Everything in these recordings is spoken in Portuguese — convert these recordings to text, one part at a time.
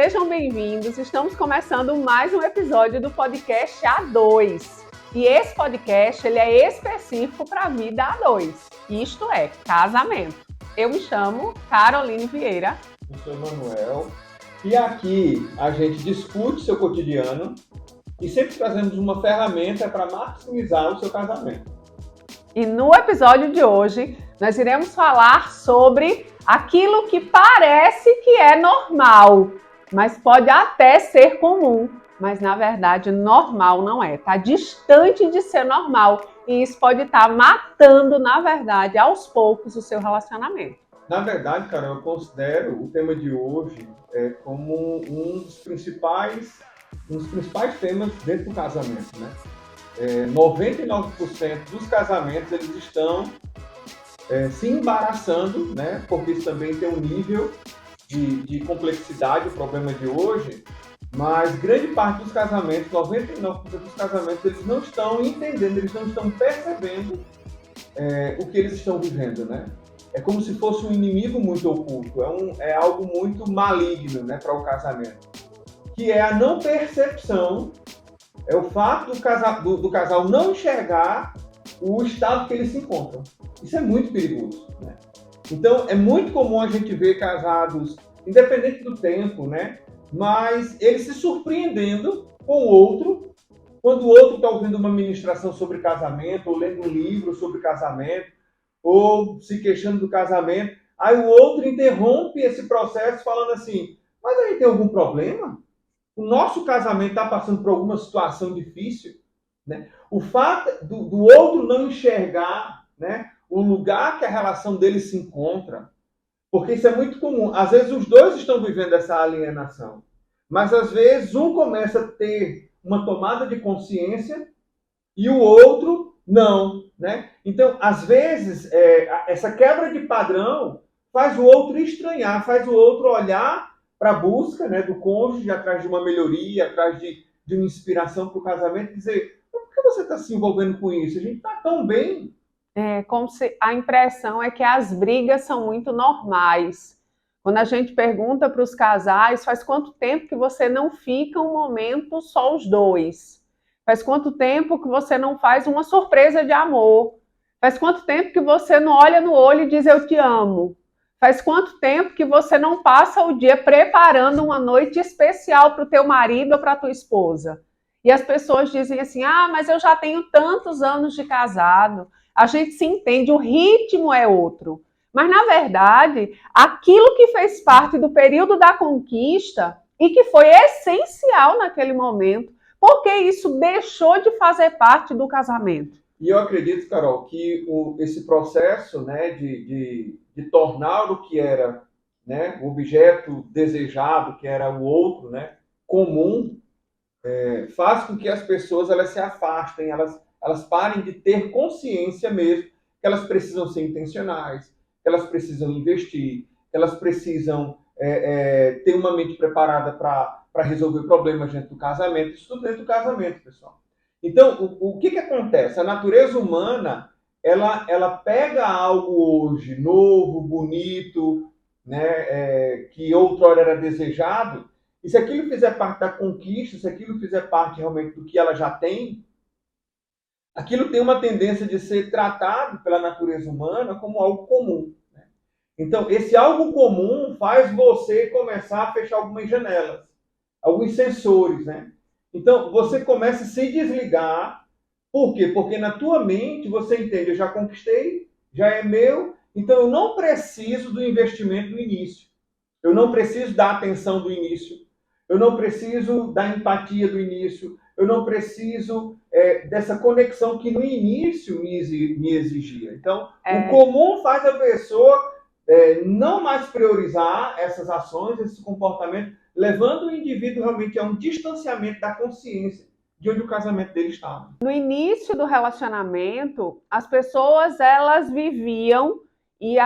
sejam bem-vindos. Estamos começando mais um episódio do podcast A2. E esse podcast ele é específico para a vida A2. Isto é, casamento. Eu me chamo Caroline Vieira. Eu sou Emanuel. E aqui a gente discute seu cotidiano e sempre trazemos uma ferramenta para maximizar o seu casamento. E no episódio de hoje, nós iremos falar sobre aquilo que parece que é normal, mas pode até ser comum, mas na verdade normal não é. Está distante de ser normal e isso pode estar matando, na verdade, aos poucos o seu relacionamento. Na verdade, cara, eu considero o tema de hoje como um dos principais temas dentro do casamento, né? 99% dos casamentos eles estão se embaraçando, né? Porque isso também tem um nível de complexidade, o problema de hoje, mas grande parte dos casamentos, 99% dos casamentos, eles não estão entendendo, eles não estão percebendo o que eles estão vivendo, né? É como se fosse um inimigo muito oculto, é algo muito maligno, né, para o casamento, que é a não percepção, é o fato do casal não enxergar o estado que eles se encontram. Isso é muito perigoso, né? Então, é muito comum a gente ver casados, independente do tempo, né? Mas eles se surpreendendo com o outro, quando o outro está ouvindo uma ministração sobre casamento, ou lendo um livro sobre casamento, ou se queixando do casamento, aí o outro interrompe esse processo falando assim, mas aí tem algum problema? O nosso casamento está passando por alguma situação difícil, né? O fato do outro não enxergar, né, o lugar que a relação dele se encontra, porque isso é muito comum. Às vezes os dois estão vivendo essa alienação, mas às vezes um começa a ter uma tomada de consciência e o outro não, né? Então, às vezes, essa quebra de padrão faz o outro estranhar, faz o outro olhar para a busca, né, do cônjuge, atrás de uma melhoria, atrás de uma inspiração para o casamento, e dizer, por que você está se envolvendo com isso? A gente está tão bem. Como se a impressão é que as brigas são muito normais. Quando a gente pergunta para os casais, faz quanto tempo que você não fica um momento só os dois? Faz quanto tempo que você não faz uma surpresa de amor? Faz quanto tempo que você não olha no olho e diz eu te amo? Faz quanto tempo que você não passa o dia preparando uma noite especial para o teu marido ou para a tua esposa? E as pessoas dizem assim, mas eu já tenho tantos anos de casado, a gente se entende, o ritmo é outro. Mas, na verdade, aquilo que fez parte do período da conquista e que foi essencial naquele momento, porque isso deixou de fazer parte do casamento. E eu acredito, Carol, que esse processo, né, de tornar o que era, né, o objeto desejado, que era o outro, né, comum, faz com que as pessoas elas se afastem, elas parem de ter consciência mesmo que elas precisam ser intencionais, que elas precisam investir, que elas precisam ter uma mente preparada para resolver problemas dentro do casamento. Isso tudo dentro do casamento, pessoal. Então, o que acontece? A natureza humana, ela pega algo hoje novo, bonito, né, que outrora era desejado, e se aquilo fizer parte da conquista, se aquilo fizer parte realmente do que ela já tem, aquilo tem uma tendência de ser tratado pela natureza humana como algo comum, né? Então, esse algo comum faz você começar a fechar algumas janelas, alguns sensores, né? Então, você começa a se desligar. Por quê? Porque na tua mente você entende, eu já conquistei, já é meu, então eu não preciso do investimento do início. Eu não preciso da atenção do início. Eu não preciso da empatia do início. Eu não preciso dessa conexão que no início me exigia. Então, o comum faz a pessoa não mais priorizar essas ações, esse comportamento, levando o indivíduo realmente a um distanciamento da consciência de onde o casamento dele estava. No início do relacionamento, as pessoas elas viviam e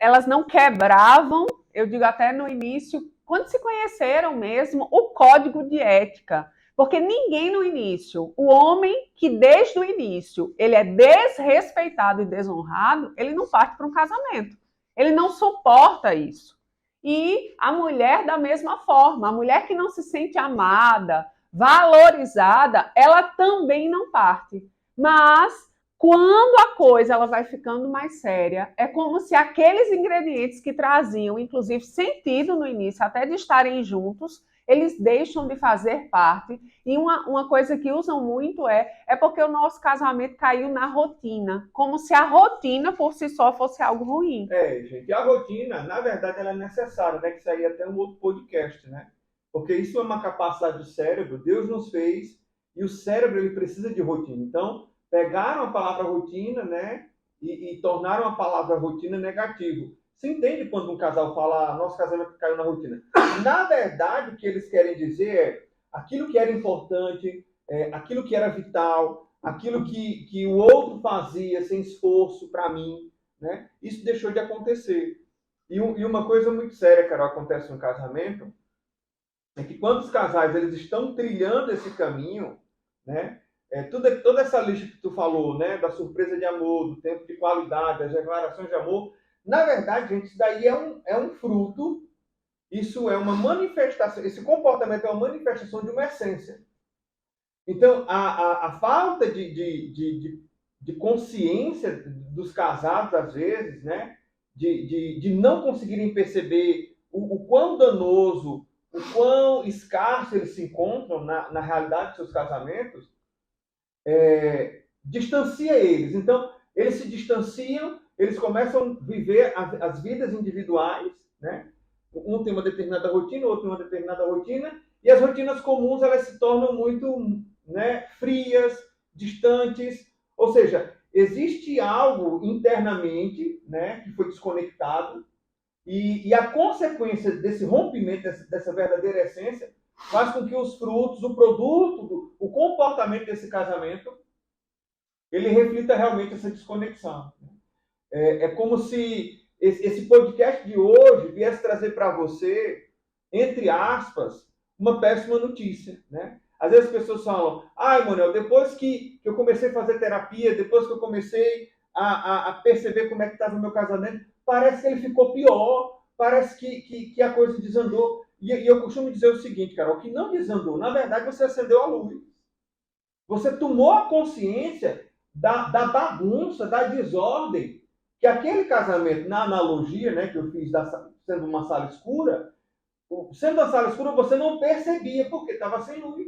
elas não quebravam, eu digo até no início, quando se conheceram mesmo, o código de ética. Porque ninguém no início, o homem que desde o início ele é desrespeitado e desonrado, ele não parte para um casamento. Ele não suporta isso. E a mulher da mesma forma, a mulher que não se sente amada, valorizada, ela também não parte. Mas quando a coisa ela vai ficando mais séria, é como se aqueles ingredientes que traziam, inclusive, sentido no início, até de estarem juntos, eles deixam de fazer parte. E uma coisa que usam muito é porque o nosso casamento caiu na rotina, como se a rotina por si só fosse algo ruim. Gente, a rotina, na verdade, ela é necessária, né? Que isso aí é até um outro podcast, né? Porque isso é uma capacidade do cérebro, Deus nos fez, e o cérebro ele precisa de rotina. Então, pegaram a palavra rotina, né? E tornaram a palavra rotina negativo. Você entende quando um casal fala, nosso casamento caiu na rotina? Na verdade, o que eles querem dizer é aquilo que era importante, aquilo que era vital, aquilo que o outro fazia sem esforço para mim, né? Isso deixou de acontecer. E uma coisa muito séria, Carol, acontece no casamento, é que quando os casais eles estão trilhando esse caminho, né? Toda essa lista que tu falou, né? Da surpresa de amor, do tempo de qualidade, das declarações de amor, na verdade, gente, isso daí é um fruto, isso é uma manifestação, esse comportamento é uma manifestação de uma essência. Então, a falta de consciência dos casados, às vezes, né? De não conseguirem perceber o quão danoso, o quão escasso eles se encontram na realidade de seus casamentos, distancia eles. Então, eles se distanciam, eles começam a viver as vidas individuais, né? Um tem uma determinada rotina, o outro tem uma determinada rotina, e as rotinas comuns elas se tornam muito, né, frias, distantes, ou seja, existe algo internamente, né, que foi desconectado, e a consequência desse rompimento, dessa verdadeira essência, faz com que os frutos, o produto, o comportamento desse casamento, ele reflita realmente essa desconexão. É como se esse podcast de hoje viesse trazer para você, entre aspas, uma péssima notícia, né? Às vezes as pessoas falam, ai, Manuel, depois que eu comecei a fazer terapia, depois que eu comecei a perceber como é que estava o meu casamento, parece que ele ficou pior, parece que a coisa desandou. E eu costumo dizer o seguinte, Carol, que não desandou, na verdade você acendeu a luz. Você tomou a consciência da bagunça, da desordem, que aquele casamento, na analogia, né, que eu fiz sendo uma sala escura, sendo a sala escura você não percebia porque estava sem luz.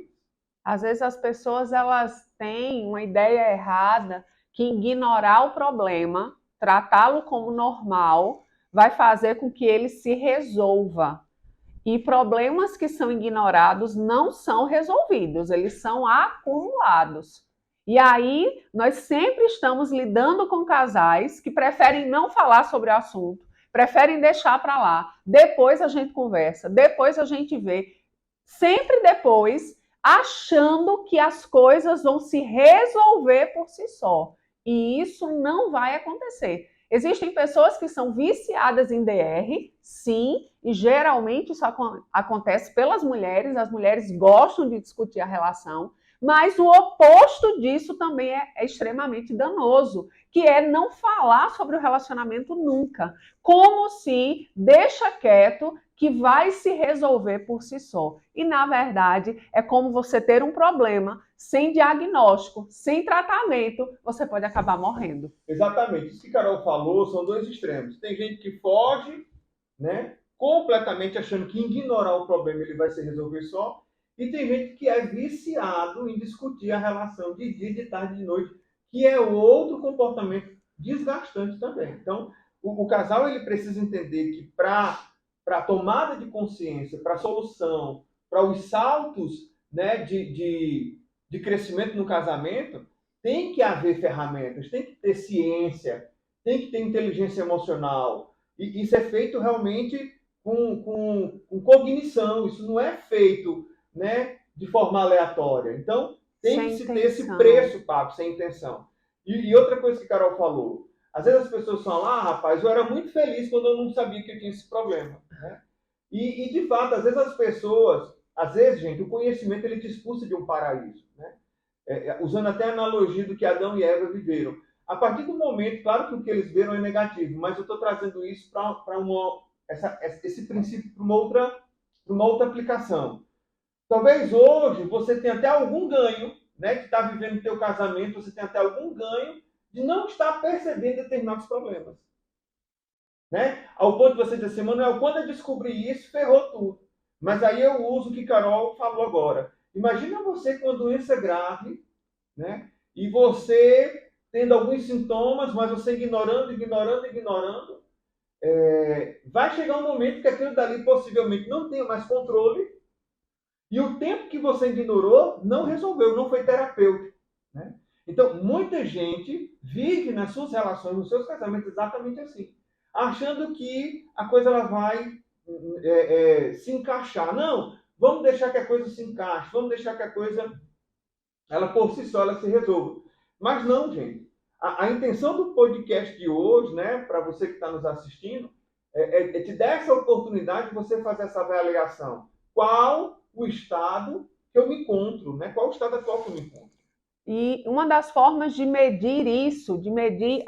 Às vezes as pessoas elas têm uma ideia errada que ignorar o problema, tratá-lo como normal, vai fazer com que ele se resolva. E problemas que são ignorados não são resolvidos, eles são acumulados. E aí, nós sempre estamos lidando com casais que preferem não falar sobre o assunto, preferem deixar para lá. Depois a gente conversa, depois a gente vê. Sempre depois, achando que as coisas vão se resolver por si só. E isso não vai acontecer. Existem pessoas que são viciadas em DR, sim, e geralmente isso acontece pelas mulheres, as mulheres gostam de discutir a relação, mas o oposto disso também é extremamente danoso, que é não falar sobre o relacionamento nunca, como se deixa quieto que vai se resolver por si só. E, na verdade, é como você ter um problema sem diagnóstico, sem tratamento, você pode acabar morrendo. Exatamente. Isso que a Carol falou são dois extremos. Tem gente que foge, né, completamente achando que ignorar o problema ele vai se resolver só, e tem gente que é viciado em discutir a relação de dia, de tarde, de noite, que é outro comportamento desgastante também. Então, o casal ele precisa entender que para a tomada de consciência, para a solução, para os saltos, né, de crescimento no casamento, tem que haver ferramentas, tem que ter ciência, tem que ter inteligência emocional. E isso é feito realmente com cognição, isso não é feito, né, de forma aleatória. Então, tem Sem que se ter intenção. esse preço, papo, sem intenção. E outra coisa que a Carol falou, às vezes as pessoas falam, rapaz, eu era muito feliz quando eu não sabia que eu tinha esse problema. Né? E de fato, às vezes as pessoas, gente, o conhecimento ele te expulsa de um paraíso. Né? Usando até a analogia do que Adão e Eva viveram. A partir do momento, claro que o que eles viram é negativo, mas eu estou trazendo isso para esse princípio para uma outra aplicação. Talvez hoje você tenha até algum ganho, né, que está vivendo o teu casamento, você tem até algum ganho de não estar percebendo determinados problemas. Né? Ao ponto de você dizer assim, Manuel, quando eu descobri isso, ferrou tudo. Mas aí eu uso o que Carol falou agora. Imagina você com uma doença grave, né? E você tendo alguns sintomas, mas você ignorando, vai chegar um momento que aquilo dali possivelmente não tenha mais controle e o tempo que você ignorou não resolveu, não foi terapêutico. Né? Então, muita gente vive nas suas relações, nos seus casamentos exatamente assim, achando que a coisa ela vai se encaixar. Não, vamos deixar que a coisa se encaixe, vamos deixar que a coisa, ela por si só, ela se resolva. Mas não, gente. A intenção do podcast de hoje, né, para você que está nos assistindo, é te dar essa oportunidade de você fazer essa avaliação. Qual o estado que eu me encontro, né? Qual o estado atual que eu me encontro? E uma das formas de medir isso, de medir,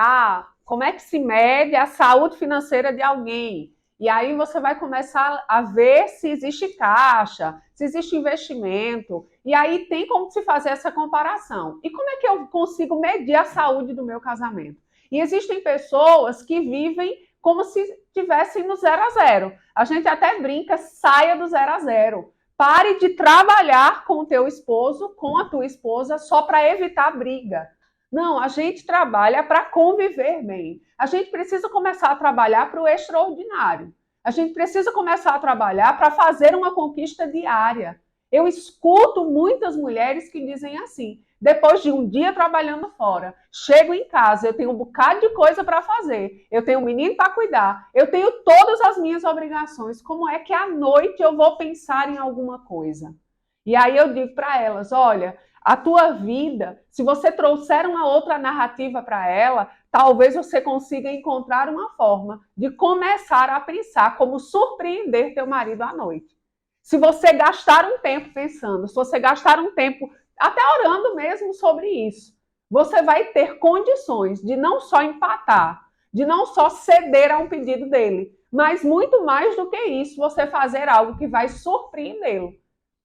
como é que se mede a saúde financeira de alguém? E aí você vai começar a ver se existe caixa, se existe investimento. E aí tem como se fazer essa comparação. E como é que eu consigo medir a saúde do meu casamento? E existem pessoas que vivem como se estivessem no 0 a 0. A gente até brinca, saia do 0 a 0. Pare de trabalhar com o teu esposo, com a tua esposa, só para evitar briga. Não, a gente trabalha para conviver bem. A gente precisa começar a trabalhar para o extraordinário. A gente precisa começar a trabalhar para fazer uma conquista diária. Eu escuto muitas mulheres que dizem assim, depois de um dia trabalhando fora, chego em casa, eu tenho um bocado de coisa para fazer, eu tenho um menino para cuidar, eu tenho todas as minhas obrigações, como é que à noite eu vou pensar em alguma coisa? E aí eu digo para elas, olha, a tua vida, se você trouxer uma outra narrativa para ela, talvez você consiga encontrar uma forma de começar a pensar como surpreender teu marido à noite. Se você gastar um tempo pensando, se você gastar um tempo até orando mesmo sobre isso, você vai ter condições de não só empatar, de não só ceder a um pedido dele, mas muito mais do que isso, você fazer algo que vai surpreendê-lo.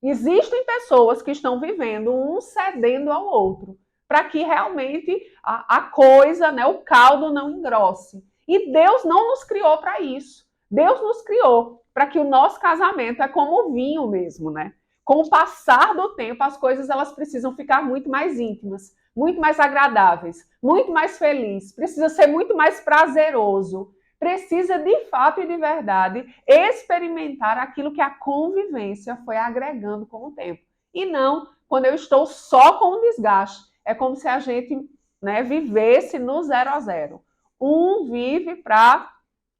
Existem pessoas que estão vivendo um cedendo ao outro, para que realmente a coisa, né, o caldo não engrosse. E Deus não nos criou para isso. Deus nos criou para que o nosso casamento é como o vinho mesmo, né? Com o passar do tempo, as coisas elas precisam ficar muito mais íntimas, muito mais agradáveis, muito mais felizes, precisa ser muito mais prazeroso. Precisa, de fato e de verdade, experimentar aquilo que a convivência foi agregando com o tempo. E não quando eu estou só com o desgaste. É como se a gente, né, vivesse no 0 a 0. Um vive para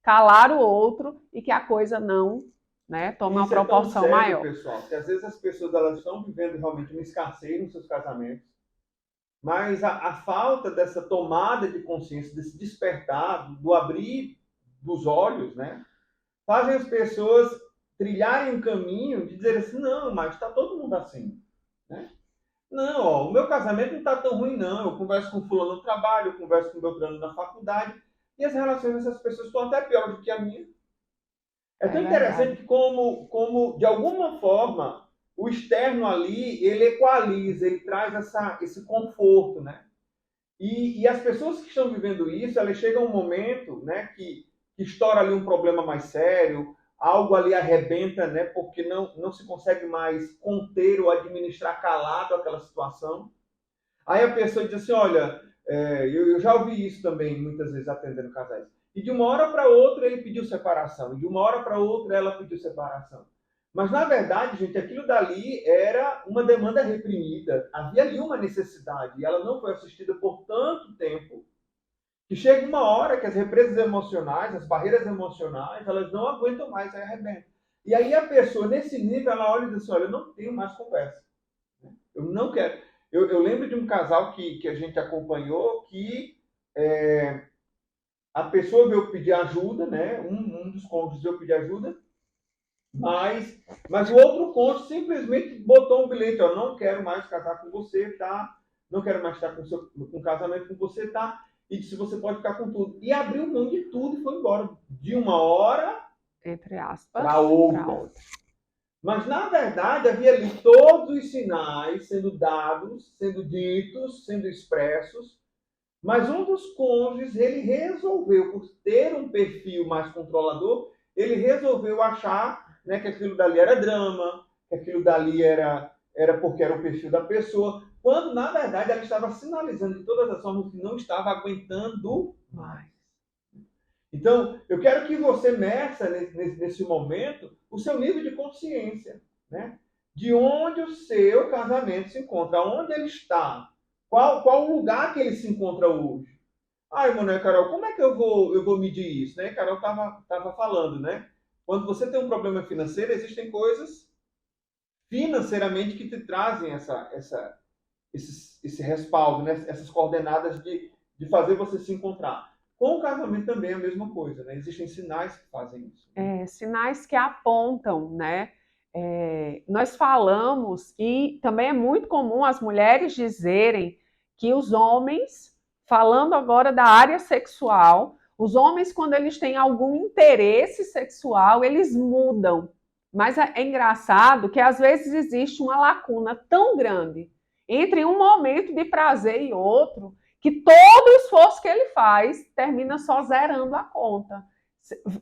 calar o outro e que a coisa não, né, tome uma proporção sério, maior. Pessoal, que às vezes as pessoas elas estão vivendo realmente uma escassez nos seus casamentos, mas a falta dessa tomada de consciência, desse despertar, do abrir dos olhos, né, fazem as pessoas trilharem um caminho de dizer assim, não, mas está todo mundo assim, né? Não, ó, o meu casamento não está tão ruim, não. Eu converso com fulano no trabalho, eu converso com Beltrano na faculdade, e as relações dessas pessoas estão até piores do que a minha. É tão interessante que como, de alguma forma, o externo ali, ele equaliza, ele traz esse conforto, né? E as pessoas que estão vivendo isso, elas chegam a um momento, né, que estoura ali um problema mais sério, algo ali arrebenta, né, porque não se consegue mais conter ou administrar calado aquela situação. Aí a pessoa diz assim, olha, eu já ouvi isso também, muitas vezes, atendendo casais. E de uma hora para outra ele pediu separação, e de uma hora para outra ela pediu separação. Mas, na verdade, gente, aquilo dali era uma demanda reprimida. Havia ali uma necessidade, e ela não foi assistida por tanto tempo, que chega uma hora que as represas emocionais, as barreiras emocionais, elas não aguentam mais, aí arrebenta. E aí a pessoa, nesse nível, ela olha e diz assim, olha, eu não tenho mais conversa. Eu não quero. Eu lembro de um casal que a gente acompanhou que a pessoa veio pedir ajuda, né? Um dos cônjuges veio pedir ajuda, mas o outro cônjuge simplesmente botou um bilhete, ó, não quero mais casar com você, tá? Não quero mais estar com casamento com você, tá? E disse, você pode ficar com tudo. E abriu mão de tudo e foi embora. De uma hora entre aspas, para outra. Mas, na verdade, havia ali todos os sinais sendo dados, sendo ditos, sendo expressos, mas um dos cônjuges, ele resolveu, por ter um perfil mais controlador, ele resolveu achar, né, que aquilo dali era drama, que aquilo dali era porque era o perfil da pessoa, quando, na verdade, ela estava sinalizando de todas as formas que não estava aguentando mais. Então, eu quero que você meça nesse momento o seu nível de consciência, né? De onde o seu casamento se encontra, onde ele está, qual o lugar que ele se encontra hoje. Ah, Emanuel, Carol, como é que eu vou medir isso? Né? Carol estava falando, né? Quando você tem um problema financeiro, existem coisas financeiramente que te trazem esse respaldo, né? Essas coordenadas de fazer você se encontrar. Com o casamento também é a mesma coisa, né? Existem sinais que fazem isso. Sinais que apontam, né? Nós falamos, e também é muito comum as mulheres dizerem que os homens, falando agora da área sexual, os homens, quando eles têm algum interesse sexual, eles mudam. Mas é engraçado que às vezes existe uma lacuna tão grande entre um momento de prazer e outro, que todo o esforço que ele faz termina só zerando a conta.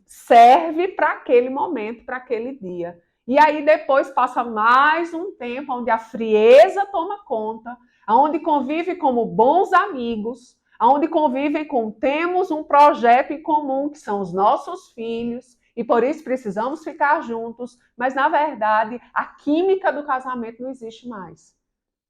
Serve para aquele momento, para aquele dia. E aí depois passa mais um tempo onde a frieza toma conta, onde convive como bons amigos, onde convivem com temos um projeto em comum, que são os nossos filhos, e por isso precisamos ficar juntos, mas na verdade a química do casamento não existe mais.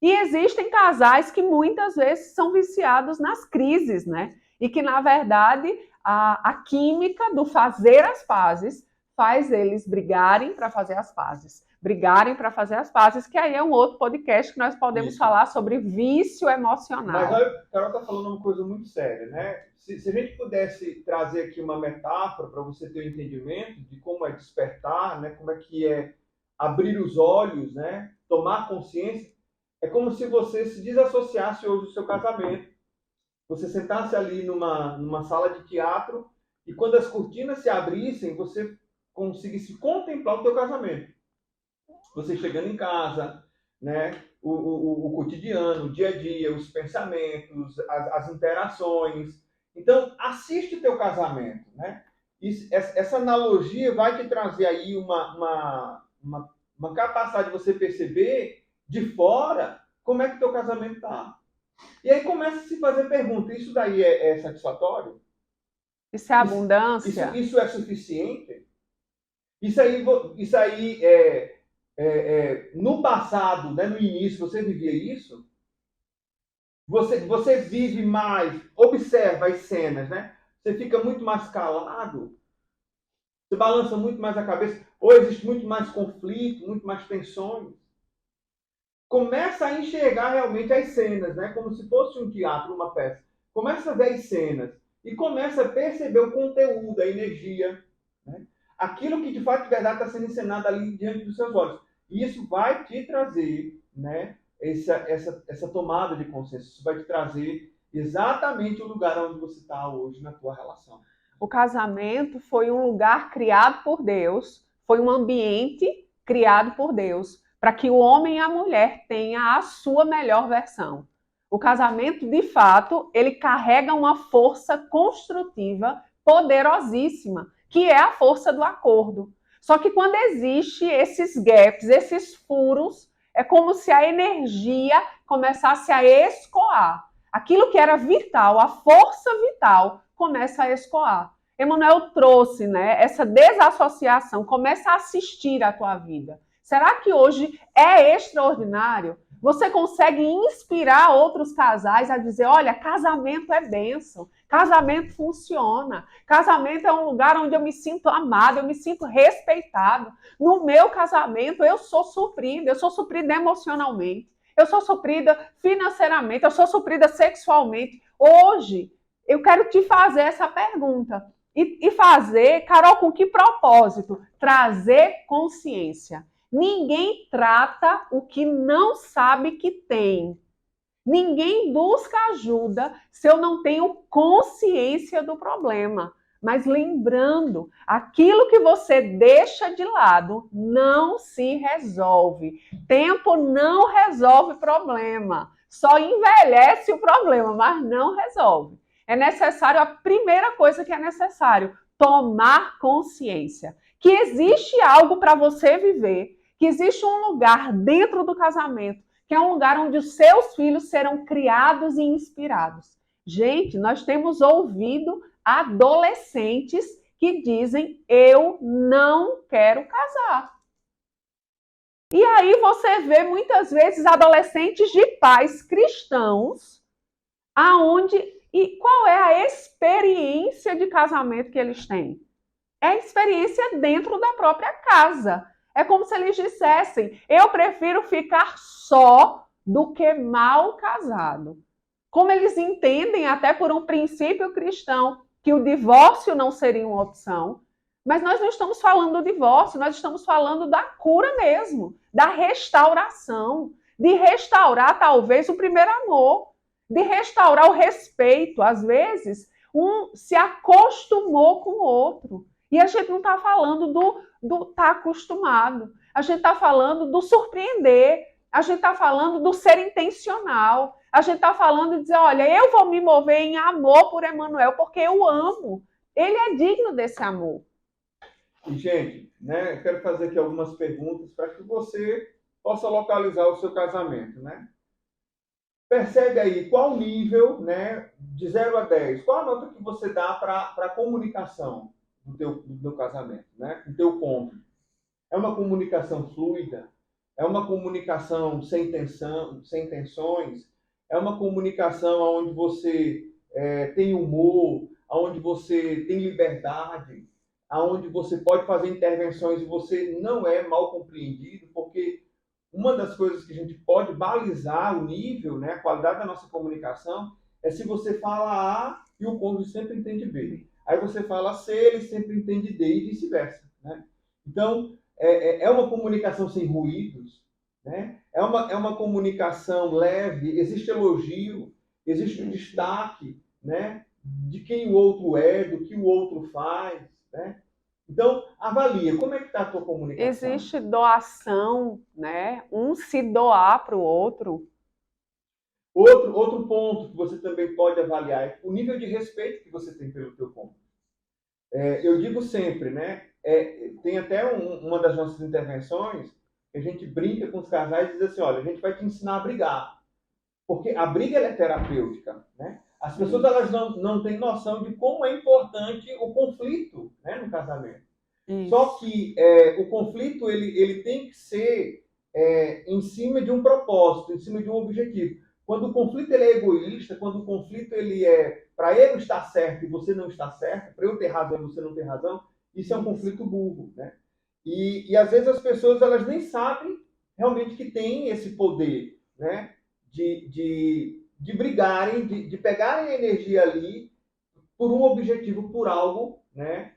E existem casais que muitas vezes são viciados nas crises, né? E que, na verdade, a química do fazer as pazes faz eles brigarem para fazer as pazes. Brigarem para fazer as pazes, que aí é um outro podcast que nós podemos falar sobre vício emocional. Mas olha, a Carol está falando uma coisa muito séria, né? Se a gente pudesse trazer aqui uma metáfora para você ter um entendimento de como é despertar, né? Como é que é abrir os olhos, né? Tomar consciência. É como se você se desassociasse hoje do seu casamento. Você sentasse ali numa sala de teatro e quando as cortinas se abrissem, você conseguisse contemplar o teu casamento. Você chegando em casa, né? O cotidiano, o dia a dia, os pensamentos, as interações. Então, assiste o teu casamento, né? Essa analogia vai te trazer aí uma capacidade de você perceber de fora como é que o teu casamento está. E aí começa a se fazer pergunta, isso daí é satisfatório? Isso é abundância? Isso é suficiente? Isso aí no passado, né, no início, você vivia isso? Você vive mais, observa as cenas, né? Você fica muito mais calado, você balança muito mais a cabeça, ou existe muito mais conflito, muito mais tensões. Começa a enxergar realmente as cenas, né? Como se fosse um teatro, uma peça. Começa a ver as cenas e começa a perceber o conteúdo, a energia, né? Aquilo que de fato de verdade está sendo encenado ali diante dos seus olhos. E isso vai te trazer, né, essa tomada de consciência. Isso vai te trazer exatamente o lugar onde você está hoje na tua relação. O casamento foi um lugar criado por Deus, foi um ambiente criado por Deus, para que o homem e a mulher tenham a sua melhor versão. O casamento, de fato, ele carrega uma força construtiva poderosíssima, que é a força do acordo. Só que quando existe esses gaps, esses furos, é como se a energia começasse a escoar. Aquilo que era vital, a força vital, começa a escoar. Emanuel trouxe, né, essa desassociação, começa a assistir a tua vida. Será que hoje é extraordinário? Você consegue inspirar outros casais a dizer, olha, casamento é bênção, casamento funciona, casamento é um lugar onde eu me sinto amado, eu me sinto respeitado. No meu casamento eu sou suprida emocionalmente, eu sou suprida financeiramente, eu sou suprida sexualmente. Hoje, eu quero te fazer essa pergunta. E fazer, Carol, com que propósito? Trazer consciência. Ninguém trata o que não sabe que tem. Ninguém busca ajuda se eu não tenho consciência do problema. Mas lembrando, aquilo que você deixa de lado não se resolve. Tempo não resolve problema. Só envelhece o problema, mas não resolve. É necessário, a primeira coisa que é necessário, tomar consciência que existe algo para você viver, que existe um lugar dentro do casamento, que é um lugar onde os seus filhos serão criados e inspirados. Gente, nós temos ouvido adolescentes que dizem: eu não quero casar. E aí você vê muitas vezes adolescentes de pais cristãos, aonde e qual é a experiência de casamento que eles têm? É a experiência dentro da própria casa. É como se eles dissessem: eu prefiro ficar só do que mal casado. Como eles entendem, até por um princípio cristão, que o divórcio não seria uma opção, mas nós não estamos falando do divórcio, nós estamos falando da cura mesmo, da restauração, de restaurar talvez o primeiro amor, de restaurar o respeito. Às vezes, um se acostumou com o outro. E a gente não está falando do tá acostumado, a gente está falando do surpreender, a gente está falando do ser intencional, a gente está falando de dizer: olha, eu vou me mover em amor por Emanuel, porque eu amo. Ele é digno desse amor. E, gente, né, eu quero fazer aqui algumas perguntas para que você possa localizar o seu casamento, né? Percebe aí qual o nível, né, de 0 a 10, qual a nota que você dá para a comunicação do teu casamento, né, do teu cônjuge. É uma comunicação fluida? É uma comunicação sem tensão, sem tensões? É uma comunicação onde você tem humor, onde você tem liberdade, onde você pode fazer intervenções e você não é mal compreendido? Porque uma das coisas que a gente pode balizar o nível, né, a qualidade da nossa comunicação, é se você fala A e o cônjuge sempre entende B. Aí você fala C, ele sempre entende D e vice-versa, né? Então, é uma comunicação sem ruídos, né? É uma comunicação leve, existe elogio, existe um destaque, né, de quem o outro é, do que o outro faz, né? Então, avalia, como é que está a tua comunicação? Existe doação, né? Um se doar para o outro. Outro ponto que você também pode avaliar é o nível de respeito que você tem pelo teu cônjuge. Eu digo sempre, né? Tem até uma das nossas intervenções que a gente brinca com os casais e diz assim: olha, a gente vai te ensinar a brigar. Porque a briga ela é terapêutica, né? As pessoas elas não têm noção de como é importante o conflito, né, no casamento. Isso. Só que o conflito ele tem que ser em cima de um propósito, em cima de um objetivo. Quando o conflito ele é egoísta, quando o conflito ele é para eu estar certo e você não está certo, para eu ter razão e você não ter razão, isso é um conflito burro, né? E às vezes as pessoas elas nem sabem realmente que tem esse poder, né? De brigarem, de pegarem energia ali por um objetivo, por algo, né?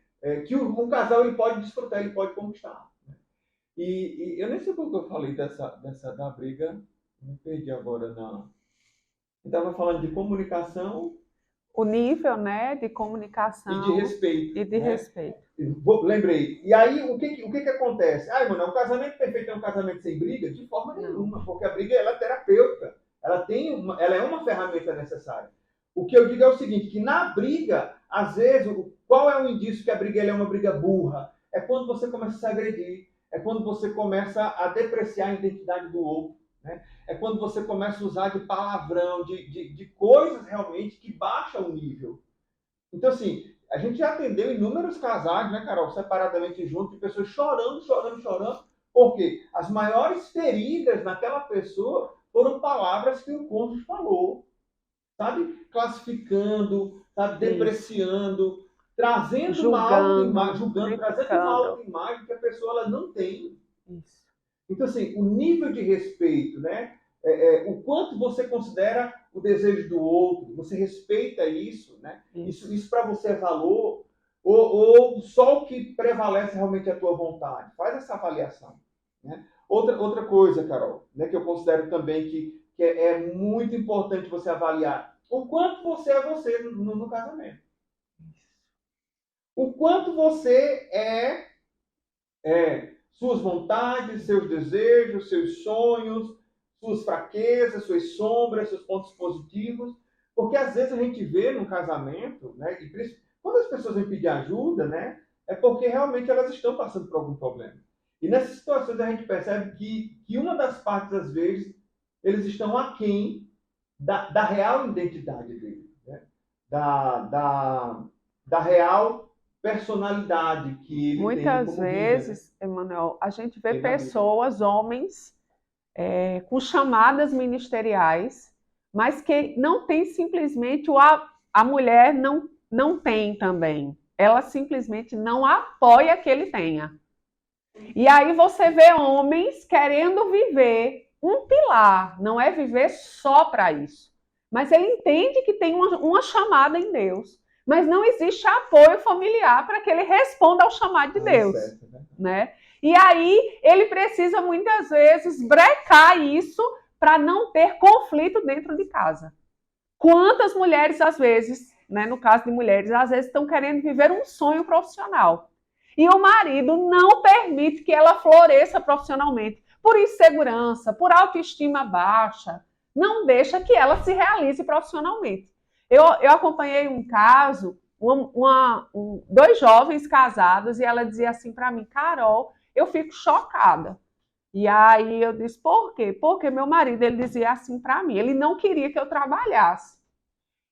Que o casal ele pode desfrutar, ele pode conquistar. E eu nem sei por que eu falei da briga, me perdi agora na. Eu estava falando de comunicação. O nível, né, de E de comunicação respeito. e de Né? respeito. Lembrei. E aí, o que acontece? Mano, um casamento perfeito é um casamento sem briga? De forma nenhuma, porque a briga ela é terapêutica. Ela é uma ferramenta necessária. O que eu digo é o seguinte, que na briga, às vezes, qual é o indício que a briga ela é uma briga burra? É quando você começa a se agredir, é quando você começa a depreciar a identidade do outro, né? É quando você começa a usar de palavrão, de coisas realmente que baixam o nível. Então, assim, a gente já atendeu inúmeros casais, né, Carol, separadamente juntos, de pessoas chorando, chorando, chorando, porque as maiores feridas naquela pessoa foram palavras que o cônjuge falou, sabe? Classificando, sabe? Depreciando, trazendo uma autoimagem, julgando, trazendo uma autoimagem que a pessoa ela não tem. Isso. Então, assim, o nível de respeito, né? O quanto você considera o desejo do outro, você respeita isso, né? Isso para você é valor, ou só o que prevalece realmente é a tua vontade? Faz essa avaliação, né? Outra coisa, Carol, né, que eu considero também que é muito importante você avaliar o quanto você é você no casamento. quanto você suas vontades, seus desejos, seus sonhos, suas fraquezas, suas sombras, seus pontos positivos. Porque às vezes a gente vê no casamento, né, e quando as pessoas vêm pedir ajuda, né, é porque realmente elas estão passando por algum problema. E nessas situações a gente percebe que uma das partes, às vezes, eles estão aquém da real identidade dele, né? Da real personalidade que ele tem Muitas como líder, né? vezes, Emanuel, a gente vê Tem na vida. pessoas, homens, com chamadas ministeriais, mas que não tem simplesmente a mulher não tem também. Ela simplesmente não apoia que ele tenha. E aí você vê homens querendo viver um pilar, não é viver só para isso. Mas ele entende que tem uma chamada em Deus, mas não existe apoio familiar para que ele responda ao chamado de Deus, Certo, né? E aí ele precisa muitas vezes brecar isso para não ter conflito dentro de casa. Quantas mulheres às vezes, né, no caso de mulheres, às vezes estão querendo viver um sonho profissional. E o marido não permite que ela floresça profissionalmente, por insegurança, por autoestima baixa, não deixa que ela se realize profissionalmente. Eu acompanhei um caso, dois jovens casados, e ela dizia assim para mim, Carol, eu fico chocada. E aí eu disse, por quê? Porque meu marido, ele dizia assim para mim, ele não queria que eu trabalhasse.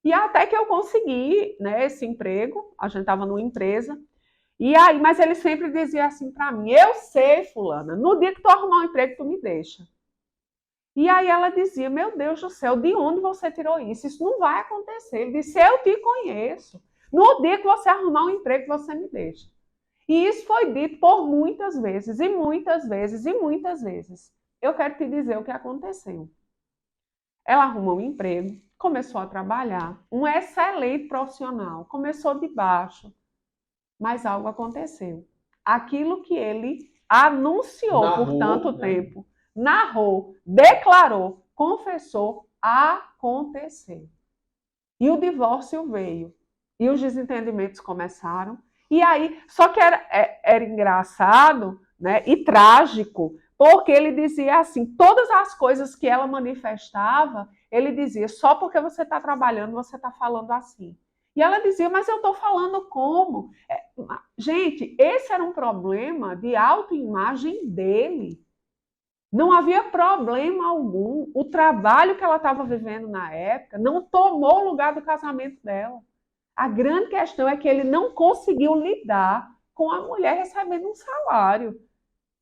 E até que eu consegui, né, esse emprego, a gente estava numa empresa, e aí, mas ele sempre dizia assim para mim, eu sei, fulana, no dia que tu arrumar um emprego, tu me deixa. E aí ela dizia, meu Deus do céu, de onde você tirou isso? Isso não vai acontecer. Ele disse, eu te conheço. No dia que você arrumar um emprego, você me deixa. E isso foi dito por muitas vezes, e muitas vezes, e muitas vezes. Eu quero te dizer o que aconteceu. Ela arrumou um emprego, começou a trabalhar, um excelente profissional, começou de baixo, mas algo aconteceu. Aquilo que ele anunciou por tanto tempo, narrou, declarou, confessou, aconteceu. E o divórcio veio. E os desentendimentos começaram. E aí, só que era engraçado, né, e trágico, porque ele dizia assim, todas as coisas que ela manifestava, ele dizia, só porque você está trabalhando, você está falando assim. E ela dizia, mas eu estou falando como? Gente, esse era um problema de autoimagem dele. Não havia problema algum. O trabalho que ela estava vivendo na época não tomou o lugar do casamento dela. A grande questão é que ele não conseguiu lidar com a mulher recebendo um salário.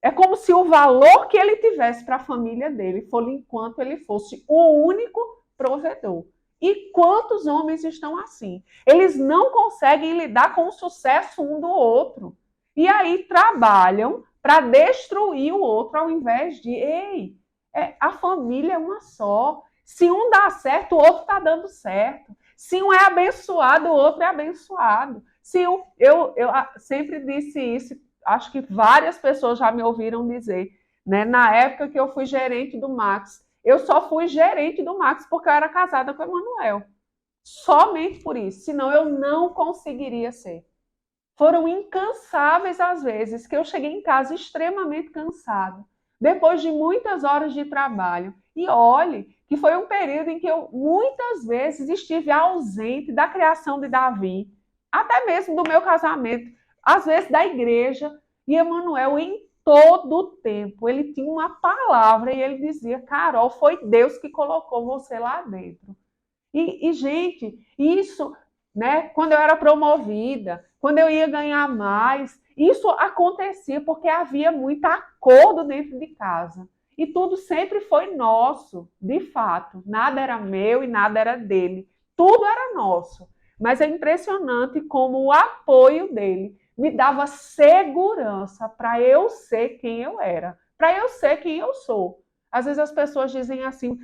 É como se o valor que ele tivesse para a família dele fosse enquanto ele fosse o único provedor. E quantos homens estão assim? Eles não conseguem lidar com o sucesso um do outro. E aí trabalham para destruir o outro, ao invés de, a família é uma só. Se um dá certo, o outro está dando certo. Se um é abençoado, o outro é abençoado. Eu sempre disse isso, acho que várias pessoas já me ouviram dizer, né? Na época que eu fui gerente do Max, eu só fui gerente do Max porque eu era casada com o Emanuel. Somente por isso, senão eu não conseguiria ser. Foram incansáveis as vezes que eu cheguei em casa extremamente cansada, depois de muitas horas de trabalho. E olhe que foi um período em que eu muitas vezes estive ausente da criação de Davi, até mesmo do meu casamento, às vezes da igreja. E Emanuel, em todo o tempo, ele tinha uma palavra e ele dizia, Carol, foi Deus que colocou você lá dentro. E gente, isso, né, quando eu era promovida, quando eu ia ganhar mais, isso acontecia porque havia muito acordo dentro de casa. E tudo sempre foi nosso, de fato. Nada era meu e nada era dele. Tudo era nosso. Mas é impressionante como o apoio dele me dava segurança para eu ser quem eu era, para eu ser quem eu sou. Às vezes as pessoas dizem assim,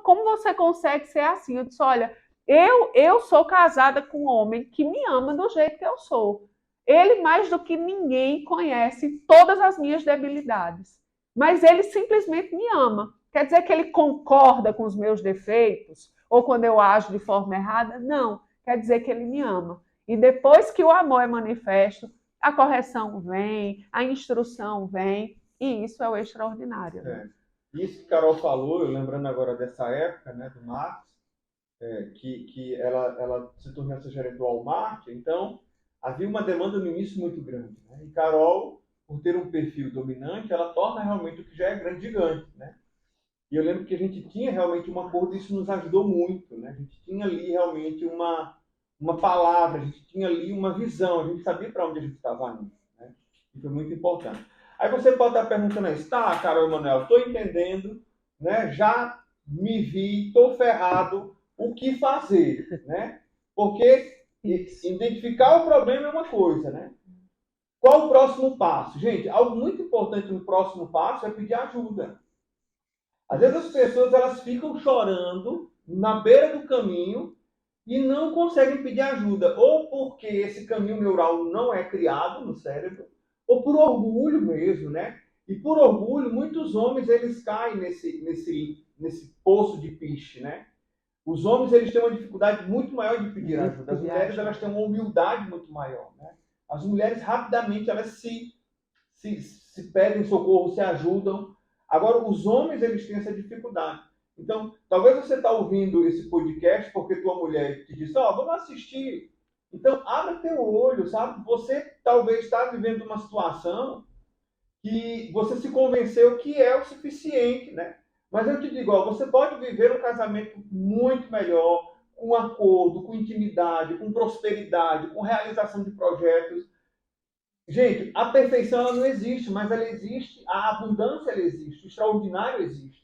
como você consegue ser assim? Eu disse, olha, eu sou casada com um homem que me ama do jeito que eu sou. Ele, mais do que ninguém, conhece todas as minhas debilidades. Mas ele simplesmente me ama. Quer dizer que ele concorda com os meus defeitos? Ou quando eu ajo de forma errada? Não. Quer dizer que ele me ama. E depois que o amor é manifesto, a correção vem, a instrução vem, e isso é o extraordinário. É. Isso que Carol falou, eu lembrando agora dessa época, né, do Marx, que ela se tornou essa gerente do Walmart, então havia uma demanda no início muito grande. Né? E Carol, por ter um perfil dominante, ela torna realmente o que já é grande gigante. Né? E eu lembro que a gente tinha realmente um acordo e isso nos ajudou muito. Né? A gente tinha ali realmente uma palavra, a gente tinha ali uma visão, a gente sabia para onde a gente estava indo. Né? E foi muito importante. Aí você pode estar perguntando isso, tá, Carol Emanuel, estou entendendo, né? Já me vi, estou ferrado, o que fazer, né? Porque identificar o problema é uma coisa, né? Qual o próximo passo? Gente, algo muito importante no próximo passo é pedir ajuda. Às vezes as pessoas elas ficam chorando na beira do caminho e não conseguem pedir ajuda, ou porque esse caminho neural não é criado no cérebro, ou por orgulho mesmo, né? E por orgulho, muitos homens eles caem nesse poço de piche, né? Os homens eles têm uma dificuldade muito maior de pedir ajuda. As mulheres elas têm uma humildade muito maior, né? As mulheres rapidamente elas se pedem socorro, se ajudam. Agora os homens eles têm essa dificuldade. Então, talvez você está ouvindo esse podcast porque tua mulher te disse, vamos assistir. Então, abra teu olho, sabe? Você talvez está vivendo uma situação que você se convenceu que é o suficiente, né? Mas eu te digo, você pode viver um casamento muito melhor, com acordo, com intimidade, com prosperidade, com realização de projetos. Gente, a perfeição ela não existe, mas ela existe, a abundância ela existe, o extraordinário existe.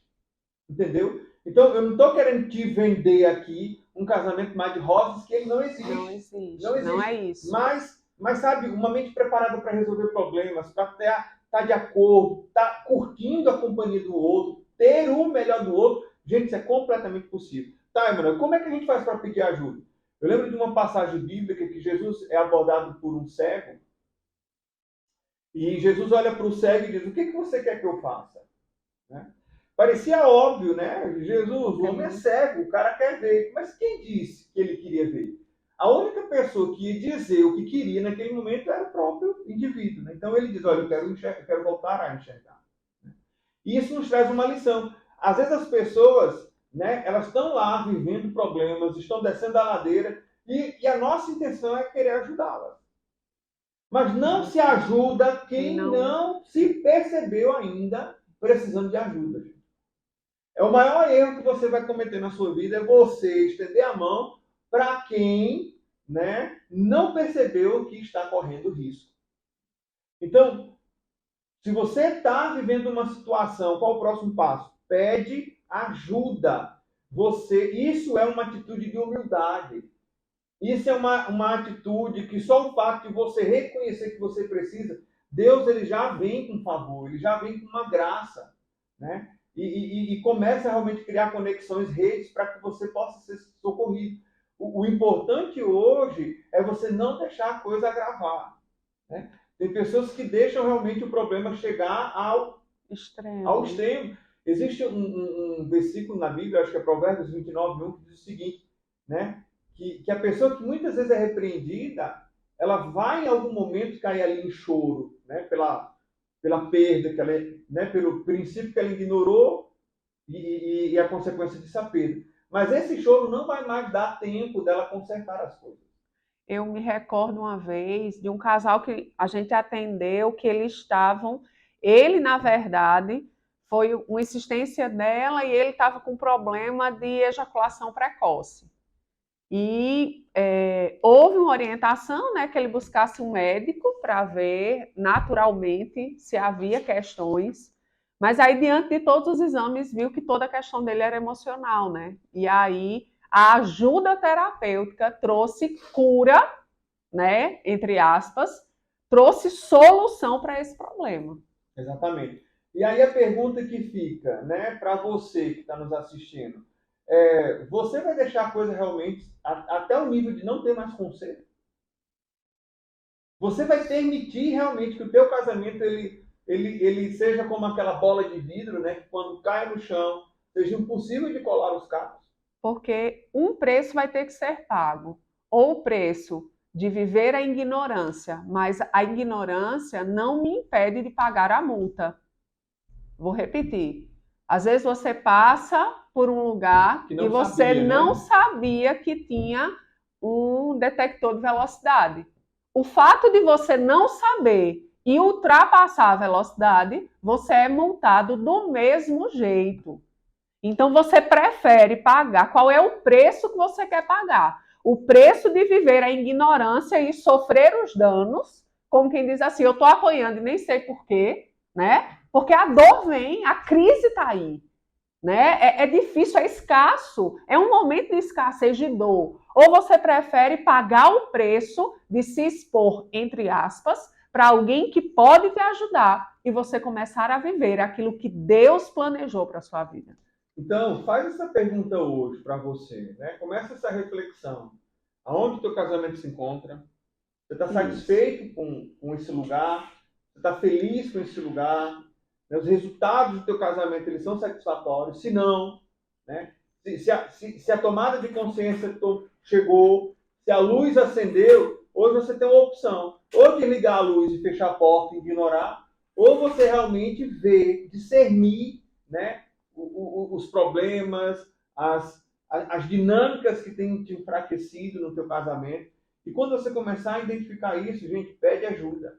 Entendeu? Então, eu não estou querendo te vender aqui um casamento mais de rosas que ele não existe. Não existe. Não existe. Não é isso. Mas sabe, uma mente preparada para resolver problemas, para estar de acordo, estar curtindo a companhia do outro, ter o melhor do outro, gente, isso é completamente possível. Tá, Emanuel, como é que a gente faz para pedir ajuda? Eu lembro de uma passagem bíblica que Jesus é abordado por um cego, e Jesus olha para o cego e diz, o que você quer que eu faça? Né? Parecia óbvio, né? Jesus, o homem é cego, o cara quer ver. Mas quem disse que ele queria ver? A única pessoa que ia dizer o que queria naquele momento era o próprio indivíduo. Né? Então ele diz, olha, eu quero voltar a enxergar. E isso nos traz uma lição. Às vezes as pessoas, né, elas estão lá vivendo problemas, estão descendo a ladeira, e a nossa intenção é querer ajudá-las. Mas não se ajuda quem não se percebeu ainda precisando de ajuda. É o maior erro que você vai cometer na sua vida, é você estender a mão para quem, né, não percebeu que está correndo risco. Então, se você está vivendo uma situação, qual o próximo passo? Pede ajuda. Isso é uma atitude de humildade. Isso é uma atitude que só o fato de você reconhecer que você precisa, Deus ele já vem com favor, ele já vem com uma graça, né? E começa a realmente criar conexões, redes, para que você possa ser socorrido. O importante hoje é você não deixar a coisa agravar. Né? Tem pessoas que deixam realmente o problema chegar ao extremo. Existe um versículo na Bíblia, acho que é Provérbios 29:1, que diz o seguinte, né? Que a pessoa que muitas vezes é repreendida, ela vai em algum momento cair ali em choro, né? Pela perda, que ela, né? Pelo princípio que ela ignorou e a consequência dessa perda. Mas esse choro não vai mais dar tempo dela consertar as coisas. Eu me recordo uma vez de um casal que a gente atendeu, que ele na verdade, foi uma insistência dela e ele estava com problema de ejaculação precoce. E houve uma orientação, né, que ele buscasse um médico para ver naturalmente se havia questões, mas aí diante de todos os exames viu que toda a questão dele era emocional, né? E aí a ajuda terapêutica trouxe cura, né, entre aspas, trouxe solução para esse problema. Exatamente. E aí a pergunta que fica, né, para você que está nos assistindo, você vai deixar a coisa realmente até o nível de não ter mais conserto? Você vai permitir realmente que o teu casamento ele seja como aquela bola de vidro, né, que quando cai no chão seja impossível de colar os cacos? Porque um preço vai ter que ser pago. Ou o preço de viver a ignorância, mas a ignorância não me impede de pagar a multa. Vou repetir. Às vezes você passa por um lugar e você não sabia que tinha um detector de velocidade. O fato de você não saber e ultrapassar a velocidade, você é multado do mesmo jeito. Então você prefere pagar. Qual é o preço que você quer pagar? O preço de viver a ignorância e sofrer os danos, como quem diz assim, eu estou apanhando e nem sei porquê, né? Porque a dor vem, a crise está aí. Né? É difícil, é escasso, é um momento de escassez de dor. Ou você prefere pagar o preço de se expor, entre aspas, para alguém que pode te ajudar e você começar a viver aquilo que Deus planejou para a sua vida. Então, faz essa pergunta hoje para você, né? Começa essa reflexão. Aonde o teu casamento se encontra? Você está satisfeito com esse lugar? Você está feliz com esse lugar? Os resultados do teu casamento eles são satisfatórios? Se não, né? Se a tomada de consciência chegou, se a luz acendeu, hoje você tem uma opção. Ou de ligar a luz e fechar a porta e ignorar, ou você realmente ver, discernir, né, os problemas, as dinâmicas que têm te enfraquecido no teu casamento. E quando você começar a identificar isso, gente, pede ajuda.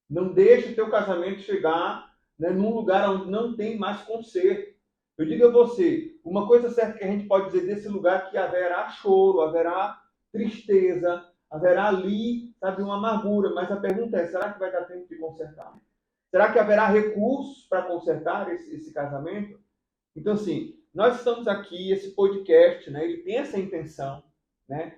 Não deixe o teu casamento chegar, né, num lugar onde não tem mais conserto. Eu digo a você, uma coisa certa que a gente pode dizer desse lugar é que haverá choro, haverá tristeza, haverá ali, sabe, uma amargura. Mas a pergunta é, será que vai dar tempo de consertar? Será que haverá recursos para consertar esse casamento? Então, assim, nós estamos aqui, esse podcast, né, ele tem essa intenção, né,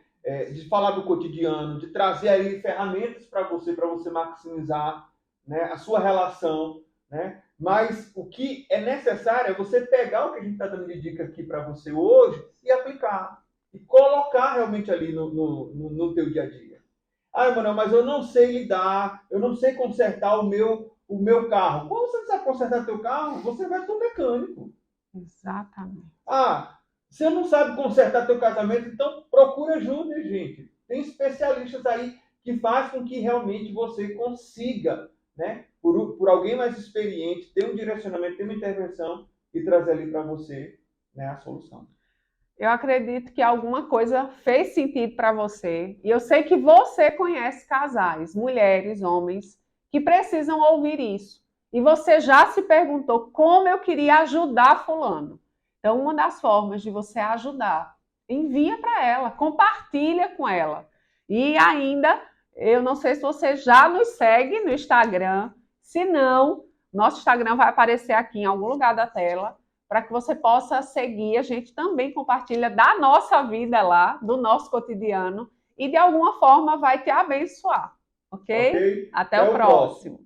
de falar do cotidiano, de trazer aí ferramentas para você maximizar, né, a sua relação, né? Mas o que é necessário é você pegar o que a gente está dando de dica aqui para você hoje e aplicar. E colocar realmente ali no teu dia a dia. Ah, Emanuel, mas eu não sei lidar, eu não sei consertar o meu carro. Quando você precisa consertar o teu carro, você vai para um mecânico. Exatamente. Ah, você não sabe consertar teu casamento, então procura ajuda, gente. Tem especialistas aí que fazem com que realmente você consiga, né, por alguém mais experiente, ter um direcionamento, ter uma intervenção e trazer ali para você, né, a solução. Eu acredito que alguma coisa fez sentido para você. E eu sei que você conhece casais, mulheres, homens, que precisam ouvir isso. E você já se perguntou como eu queria ajudar fulano. Então, uma das formas de você ajudar, envia para ela, compartilha com ela. E ainda, eu não sei se você já nos segue no Instagram. Se não, nosso Instagram vai aparecer aqui em algum lugar da tela, para que você possa seguir. A gente também compartilha da nossa vida lá, do nosso cotidiano, e de alguma forma vai te abençoar. Ok? Até o próximo.